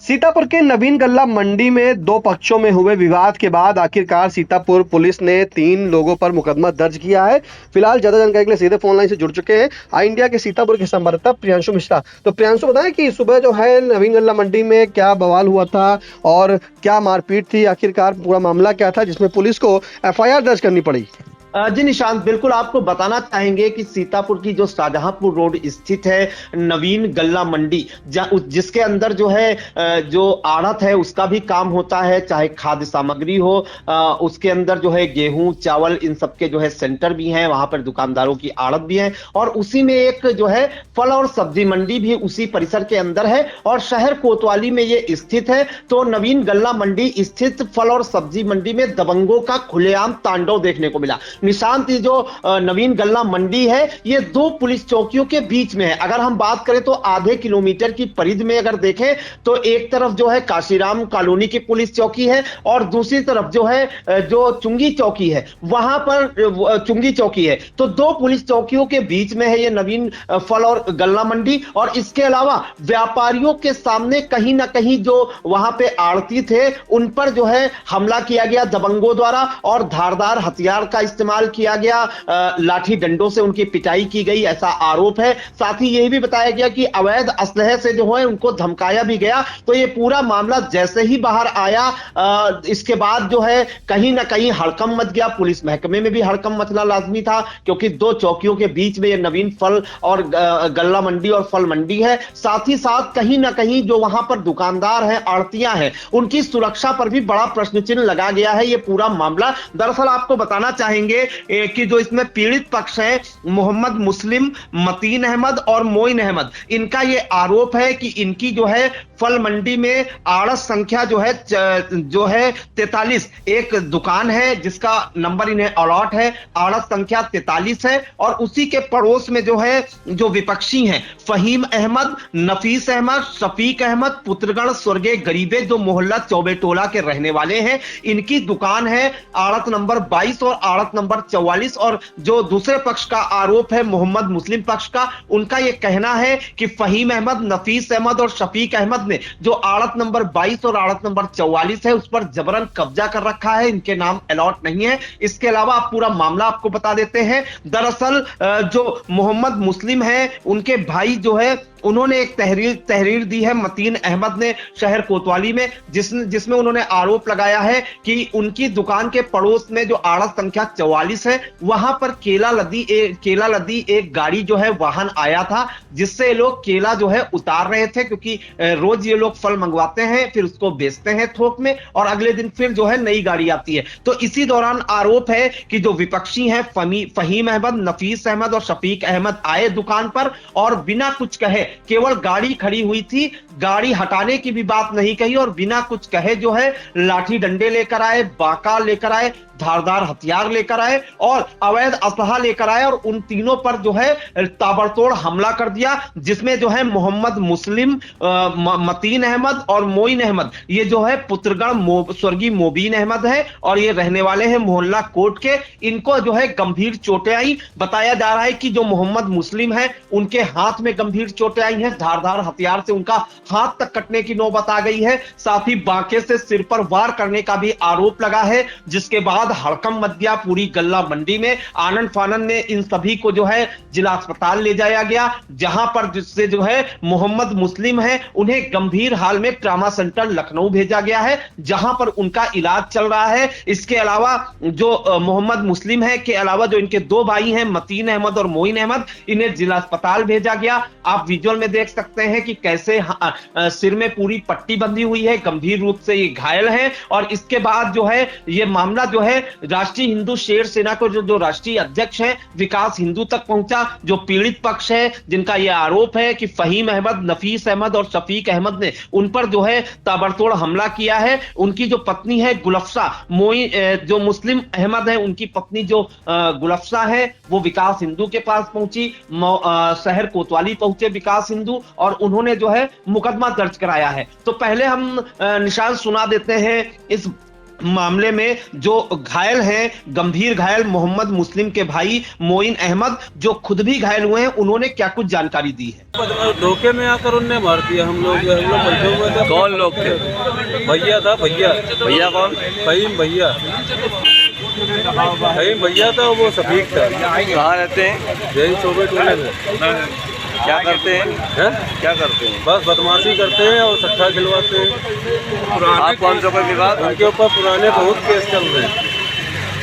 सीतापुर के नवीन गल्ला मंडी में दो पक्षों में हुए विवाद के बाद आखिरकार सीतापुर पुलिस ने 3 लोगों पर मुकदमा दर्ज किया है। फिलहाल ज्यादा जानकारी के लिए सीधे फोन लाइन से जुड़ चुके हैं आई इंडिया के सीतापुर के संवाददाता प्रियांशु मिश्रा। तो प्रियांशु, बताएं कि सुबह जो है नवीन गल्ला मंडी में क्या बवाल हुआ था और क्या मारपीट थी, आखिरकार पूरा मामला क्या था जिसमें पुलिस को एफआईआर दर्ज करनी पड़ी। जी निशांत, बिल्कुल आपको बताना चाहेंगे कि सीतापुर की जो शाहजहांपुर रोड स्थित है नवीन गल्ला मंडी, जिसके अंदर जो है जो आड़त है उसका भी काम होता है, चाहे खाद्य सामग्री हो, उसके अंदर जो है गेहूं चावल इन सब के जो है सेंटर भी हैं, वहां पर दुकानदारों की आड़त भी है और उसी में एक जो है फल और सब्जी मंडी भी उसी परिसर के अंदर है और शहर कोतवाली में ये स्थित है। तो नवीन गल्ला मंडी स्थित फल और सब्जी मंडी में दबंगों का खुलेआम तांडव देखने को मिला। निशांत, जो नवीन गल्ला मंडी है ये 2 पुलिस चौकियों के बीच में है। अगर हम बात करें तो आधे किलोमीटर की परिधि में अगर देखें तो एक तरफ जो है काशीराम कॉलोनी की पुलिस चौकी है और दूसरी तरफ जो है जो चुंगी चौकी है वहां पर चुंगी चौकी है। तो 2 पुलिस चौकियों के बीच में है ये नवीन फल और गल्ला मंडी। और इसके अलावा व्यापारियों के सामने कहीं ना कहीं जो वहां पे आड़ती थे उन पर जो है हमला किया गया दबंगों द्वारा और धारदार हथियार का इस्तेमाल किया गया, लाठी डंडों से उनकी पिटाई की गई, ऐसा आरोप है। साथ ही यह भी बताया गया कि अवैध असलहे से जो है उनको धमकाया भी गया। तो ये पूरा मामला जैसे ही बाहर आया इसके बाद जो है कहीं ना कहीं हड़कंप मच गया। पुलिस महकमे में भी हड़कंप मचना लाजमी था क्योंकि 2 चौकियों के बीच में ये नवीन फल और गल्ला मंडी और फल मंडी है। साथ ही साथ कहीं ना कहीं जो वहां पर दुकानदार हैं, आड़तियां हैं, उनकी सुरक्षा पर भी बड़ा प्रश्न चिन्ह लगा गया है ये पूरा मामला। दरअसल आपको बताना चाहेंगे कि जो इसमें पीड़ित पक्ष है मोहम्मद मुस्लिम, मतीन अहमद और मोइन अहमद, इनका यह आरोप है कि इनकी जो है फल मंडी में आड़त संख्या जो है 43, एक दुकान है जिसका नंबर इन्हें अलॉट है, आड़त संख्या 43 है। और उसी के पड़ोस में जो है जो विपक्षी हैं फहीम अहमद, नफीस अहमद, शफीक अहमद, पुत्रगण स्वर्गीय गरीबे, जो मोहल्ला चौबे टोला के रहने वाले हैं, इनकी दुकान है आड़त नंबर 22 और आड़त नंबर 44। और जो दूसरे पक्ष का आरोप है मोहम्मद मुस्लिम पक्ष का, उनका यह कहना है कि फहीम अहमद, नफीस अहमद और शफीक अहमद ने जो आड़त नंबर 22 और आड़त नंबर 44 है उस पर जबरन कब्जा कर रखा है, इनके नाम अलॉट नहीं है। इसके अलावा आप पूरा मामला आपको बता देते हैं। दरअसल जो मोहम्मद मुस्लिम है उनके भाई जो है उन्होंने एक तहरीर दी है मतीन अहमद ने शहर कोतवाली में, जिसमें उन्होंने आरोप लगाया है कि उनकी दुकान के पड़ोस में जो आड़त संख्या 44 है वहां पर केला लदी एक गाड़ी जो है वाहन आया था, जिससे ये लोग केला जो है उतार रहे थे क्योंकि रोज ये लोग फल मंगवाते हैं फिर उसको बेचते हैं थोक में और अगले दिन फिर जो है नई गाड़ी आती है। तो इसी दौरान आरोप है कि जो विपक्षी हैं फहीम अहमद, नफीस अहमद और शफीक अहमद आए दुकान पर और बिना कुछ कहे, केवल गाड़ी खड़ी हुई थी, गाड़ी हटाने की भी बात नहीं कही और बिना कुछ कहे जो है लाठी डंडे लेकर आए, बाका लेकर आए, धारदार हथियार लेकर आए और अवैध असलहा लेकर आए और उन तीनों पर जो है ताबड़तोड़ हमला कर दिया, जिसमें जो है मोहम्मद मुस्लिम, मतीन अहमद और मोइन अहमद, ये जो है पुत्रगण स्वर्गीय मोबीन अहमद है और ये रहने वाले हैं मोहल्ला कोट के। इनको जो है गंभीर चोटें आई। बताया जा रहा है कि जो मोहम्मद मुस्लिम है उनके हाथ में गंभीर चोटें आई हैं, धारदार हथियार से उनका हाथ तक कटने की नौबत आ गई है। साथ ही बांके से सिर पर वार करने का भी आरोप लगा है, जिसके बाद हड़कंप मच गया पूरी गल्ला मंडी में। आनंद फानन में इन सभी को जो है जिला अस्पताल ले जाया गया, जहां पर जिससे जो है मोहम्मद मुस्लिम है उन्हें गंभीर हाल में ट्रामा सेंटर लखनऊ भेजा गया है, जहां पर उनका इलाज चल रहा है। इसके अलावा जो मोहम्मद मुस्लिम है के अलावा जो इनके 2 भाई हैं मतीन अहमद और मोइन अहमद, इन्हें जिला अस्पताल भेजा गया। आप विजुअल में देख सकते हैं कि कैसे सिर में पूरी पट्टी बंधी हुई है, गंभीर रूप से ये घायल है। और इसके बाद जो है ये मामला जो है राष्ट्रीय हिंदू शेर सेना को जो राष्ट्रीय अध्यक्ष हैं विकास हिंदू तक पहुंचा। जो पीड़ित पक्ष है जिनका यह आरोप है कि फहीम अहमद, नफीस अहमद और शफीक अहमद ने उन पर जो है ताबड़तोड़ हमला किया है। उनकी जो पत्नी है गुलफ्सा, जो मुस्लिम अहमद है उनकी पत्नी जो गुलफ्सा है वो विकास हिंदू के पास पहुंची, शहर कोतवाली पहुंचे विकास हिंदू और उन्होंने जो है मुकदमा दर्ज कराया है। तो पहले हम निशान सुना देते हैं इस मामले में जो घायल हैं, गंभीर घायल मोहम्मद मुस्लिम के भाई मोइन अहमद, जो खुद भी घायल हुए हैं, उन्होंने क्या कुछ जानकारी दी है। धोखे में आकर उनने मार दिया। हम लोग बैठे हुए थे। कौन लोग थे? भैया था। भैया भैया कौन? फहीम भैया। फहीम भैया था, वो शफीक था। कहाँ रहते हैं? यही चौबे टोले में। क्या करते हैं? क्या करते हैं? बस बदमाशी करते हैं और सट्टा खिलवाते हैं। आप कौन सा कोई विवाद? उनके ऊपर पुराने बहुत केस चल रहे हैं।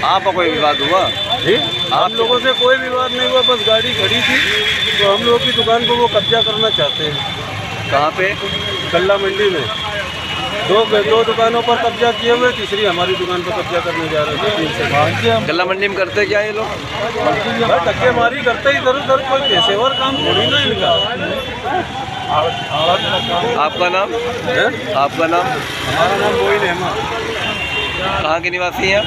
आपका कोई विवाद हुआ? जी, हम लोगों से कोई विवाद नहीं हुआ, बस गाड़ी खड़ी थी तो हम लोगों की दुकान को वो कब्जा करना चाहते हैं। कहाँ पे? गल्ला मंडी में दो दुकानों पर कब्जा किए हुए, तीसरी हमारी दुकान पर कब्जा करने जा रहे थे। गल्ला मंडी में करते क्या ये लोग? बस धक्केमारी करते ही इधर उधर, कोई पेशेवर काम थोड़ी ना इनका। आपका नाम? है? आपका नाम? हमारा नाम मोइन अहमद। कहाँ के निवासी हैं?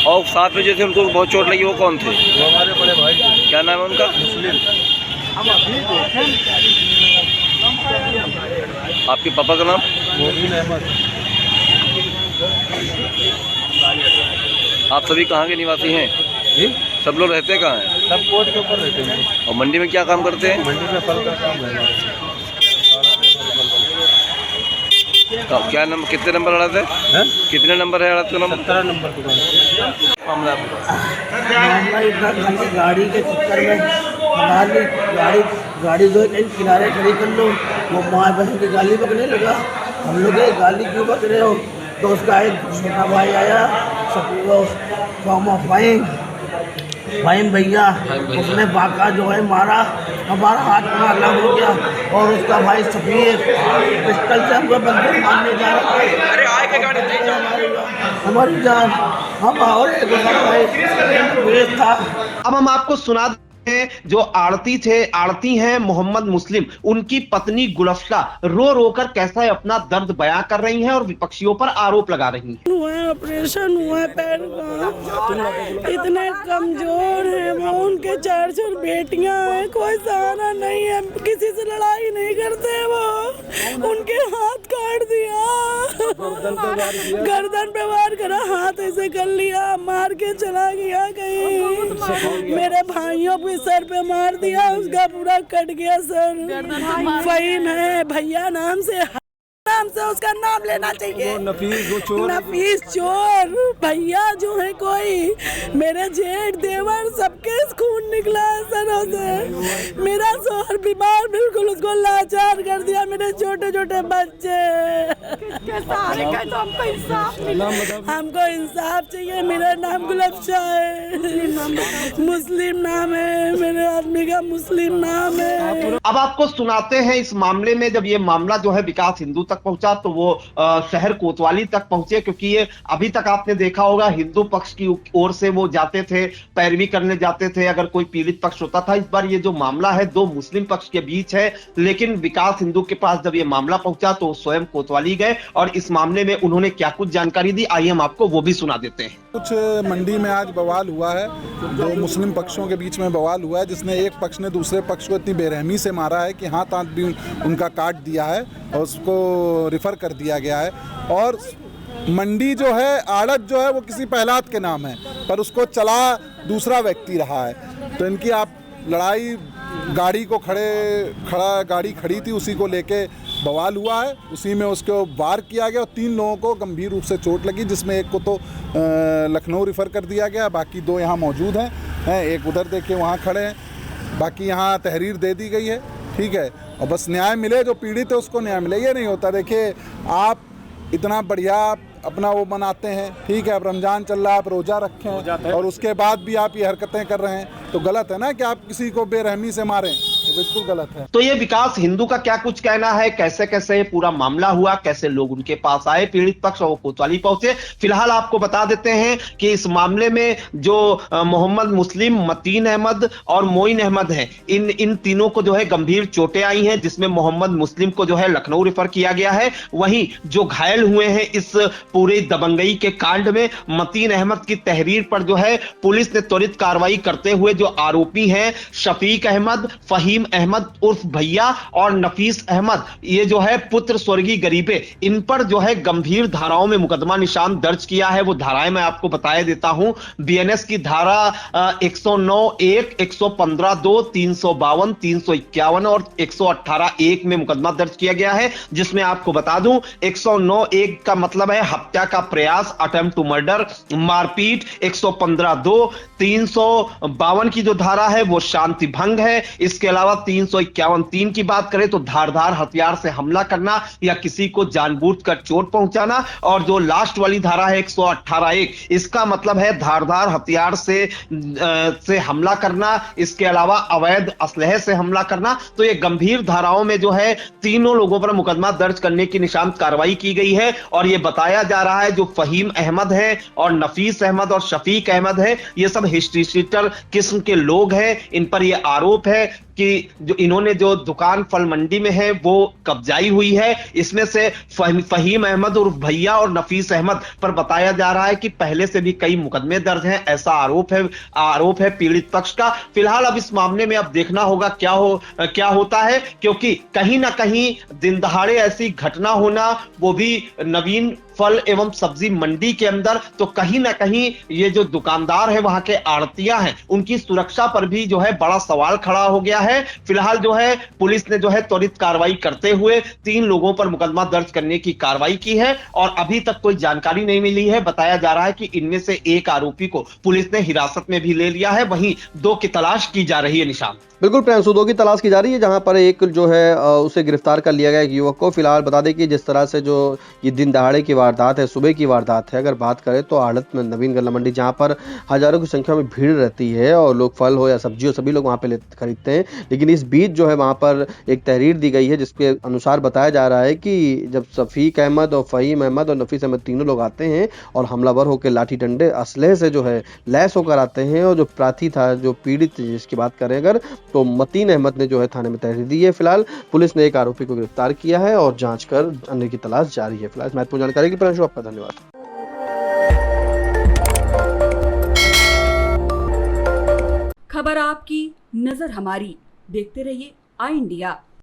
और साथ में जैसे उनको बहुत चोट लगी, वो कौन थे? वो हमारे बड़े भाई। क्या नाम है उनका? मुस्लिम। आपके पापा का नाम? मोइन अहमद। आप सभी कहाँ के निवासी हैं? जी, सब लोग रहते कहाँ हैं? सब कोर्ट के ऊपर रहते हैं। और मंडी में क्या काम करते हैं? मंडी में फल का काम है। तो क्या नंबर, कितने नंबर अड़त है? हैं? कितने नंबर है अड़त का नंबर? 17 नंबर दुकान। मामला गाड़ी के चक्कर में हमारी गाड़ी दो कहीं किनारे खड़ी कर लो, वो माँ बहन की गाली पकड़ने लगा। हम लोग गाली क्यों पकड़ रहे हो? तो उसका एक छोटा भाई आया, फाहिम भैया, उसने बाका जो है मारा, हमारा हाथ में अलग हो गया और उसका भाई सफीर पिस्टल से हमको बंदूक मारने जा रहा था। अरे आए के गाड़ी हमारी जान, हम और एक भाई था। अब हम आपको सुना हैं जो आड़ती हैं मोहम्मद मुस्लिम, उनकी पत्नी गुलफ्ता रो रो कर कैसा अपना दर्द बयां कर रही हैं और विपक्षियों पर आरोप लगा रही हैं। ऑपरेशन हुआ है पैर का, इतने कमजोर है वो, उनके 4 बेटियां हैं, कोई सहारा नहीं है, किसी से लड़ाई नहीं करते वो, उनके हाथ काट दिया, गर्दन पे वार करा, हाथ ऐसे कर लिया, मार के चला गया कहीं, मेरे भाइयों को सर पे मार दिया, उसका पूरा कट गया सर। फहीम है भैया नाम से उसका नाम लेना चाहिए। नफीस चोर भैया जो है कोई, मेरे जेठ देवर सबके खून निकला है सरों से। मेरा शोहर बीमार, बिल्कुल उसको लाचार कर दिया, मेरे छोटे छोटे बच्चे। हमको इंसाफ चाहिए। मेरा नाम गुलफ्ता है, मुस्लिम नाम है, मेरे आदमी का मुस्लिम नाम है। अब आपको सुनाते हैं इस मामले में, जब ये मामला जो है विकास हिंदू तक पहुंचा तो वो शहर कोतवाली तक पहुंचे, क्योंकि ये अभी तक आपने देखा होगा हिंदू पक्ष की ओर से वो जाते थे, पैरवी करने जाते थे अगर कोई पीड़ित पक्ष होता था। इस बार ये जो मामला है दो मुस्लिम पक्ष के बीच है, लेकिन विकास हिंदू के पास जब ये मामला पहुंचा तो स्वयं कोतवाली गए और इस मामले में उन्होंने क्या कुछ जानकारी दी, आइए हम आपको वो भी सुना देते हैं। कुछ मंडी में आज बवाल हुआ है, दो मुस्लिम पक्षों के बीच में बवाल हुआ है, जिसने एक पक्ष ने दूसरे पक्ष को इतनी बेरहमी से मारा है कि हाथ भी उनका काट दिया है और उसको रिफर कर दिया गया है। और मंडी जो है, आड़त जो है वो किसी पहलात के नाम है, पर उसको चला दूसरा व्यक्ति रहा है। तो इनकी आप लड़ाई, गाड़ी खड़ी थी, उसी को लेके बवाल हुआ है, उसी में उसको वार किया गया और 3 लोगों को गंभीर रूप से चोट लगी, जिसमें एक को तो लखनऊ रिफ़र कर दिया गया, बाकी 2 यहाँ मौजूद हैं, एक उधर देखिए वहाँ खड़े हैं, बाकी यहाँ तहरीर दे दी गई है, ठीक है। और बस न्याय मिले, जो पीड़ित है उसको न्याय मिले, ये नहीं होता। देखिए आप इतना बढ़िया अपना वो मनाते हैं, ठीक है, अब रमज़ान चल रहा है, आप रोज़ा रखें और उसके बाद भी आप ये हरकतें कर रहे हैं, तो गलत है ना कि आप किसी को बेरहमी से मारें, तो बिल्कुल गलत है। तो ये विकास हिंदू का क्या कुछ कहना है, कैसे कैसे ये पूरा मामला हुआ, कैसे लोग उनके पास आए पीड़ित पक्ष और वो कोतवाली पहुंचे, फिलहाल आपको बता देते हैं कि इस मामले में जो मोहम्मद मुस्लिम, मतीन अहमद और मोइन अहमद हैं, इन तीनों को जो है गंभीर चोटें आई हैं, जिसमें मोहम्मद मुस्लिम को जो है लखनऊ रिफर किया गया है। वहीं जो घायल हुए हैं इस पूरे दबंगई के कांड में, मतीन अहमद की तहरीर पर जो है पुलिस ने त्वरित कार्रवाई करते हुए जो आरोपी हैं शफीक अहमद, फहीम अहमद उर्फ भैया और नफीस अहमद, ये जो है पुत्र स्वर्गीय गरीबे, इन पर जो है गंभीर धाराओं में मुकदमा निशान दर्ज किया है। वो धाराएं मैं आपको बता देता हूं। बीएनएस की धारा 109(1), 115(2), 352, 351 और 118(1) में मुकदमा दर्ज किया गया है, जिसमें आपको बता दूं 109(1) का मतलब है हत्या का प्रयास, अटेम्प्ट टू मर्डर, मारपीट। 115(2), 352 की जो धारा है वो शांति भंग है। इसके अलावा 351(3) की बात करें तो धारदार हथियार से हमला करना या किसी को जानबूझकर चोट पहुंचाना, और जो लास्ट वाली धारा है 118(1), इसका मतलब है धारदार हथियार से हमला करना, इसके अलावा अवैध असलहे से हमला करना। तो ये गंभीर धाराओं में जो है तीनों लोगों पर मुकदमा दर्ज करने की निशान कार्रवाई की गई है। और ये बताया जा रहा है जो फहीम अहमद है और नफीस अहमद और शफीक अहमद है, ये सब हिस्ट्री शीटर किस्म के लोग हैं। इन पर यह आरोप है कि जो इन्होंने जो दुकान फल मंडी में है वो कब्जाई हुई है। इसमें से फहीम अहमद और भैया और नफीस अहमद पर बताया जा रहा है कि पहले से भी कई मुकदमे दर्ज हैं, ऐसा आरोप है पीड़ित पक्ष का। फिलहाल अब इस मामले में अब देखना होगा क्या होता है, क्योंकि कहीं ना कहीं दिन दहाड़े ऐसी घटना होना, वो भी नवीन फल एवं सब्जी मंडी के अंदर, तो कहीं ना कहीं ये जो दुकानदार है वहां के आड़तियां हैं, उनकी सुरक्षा पर भी जो है बड़ा सवाल खड़ा हो गया है। फिलहाल जो है पुलिस ने जो है त्वरित कार्रवाई करते हुए 3 लोगों पर मुकदमा दर्ज करने की कार्रवाई की है और अभी तक कोई जानकारी नहीं मिली है। बताया जा रहा है कि इनमें से एक आरोपी को पुलिस ने हिरासत में भी ले लिया है, वहीं 2 की तलाश की जा रही है। निशान बिल्कुल प्रियांशु, 2 की तलाश की जा रही है, जहां पर एक जो है उसे गिरफ्तार कर लिया गया एक युवक को। फिलहाल बता दें कि जिस तरह से जो ये दिन दहाड़े की वारदात है, सुबह की वारदात है, अगर बात करें तो आड़त में नवीन गल्ला मंडी, जहां पर हजारों की संख्या में भीड़ रहती है और लोग फल हो या सब्जी हो सभी लोग वहां पे खरीदते हैं। लेकिन इस बीच जो है वहां पर एक तहरीर दी गई है जिसके अनुसार बताया जा रहा है कि जब शफीक अहमद और फहीम अहमद और नफीस अहमद तीनों लोग आते हैं और हमलावर होकर लाठी डंडे असलहे से जो है लैस होकर आते हैं, और जो प्रार्थी था, जो पीड़ित जिसकी बात करें अगर, तो मतीन अहमद ने जो है थाने में तहरीर दी है। फिलहाल पुलिस ने एक आरोपी को गिरफ्तार किया है और जांच कर अन्य की तलाश जारी है। फिलहाल महत्वपूर्ण जानकारी के लिए प्रियांशु आपका धन्यवाद। खबर आपकी, नजर हमारी। देखते रहिए आई इंडिया।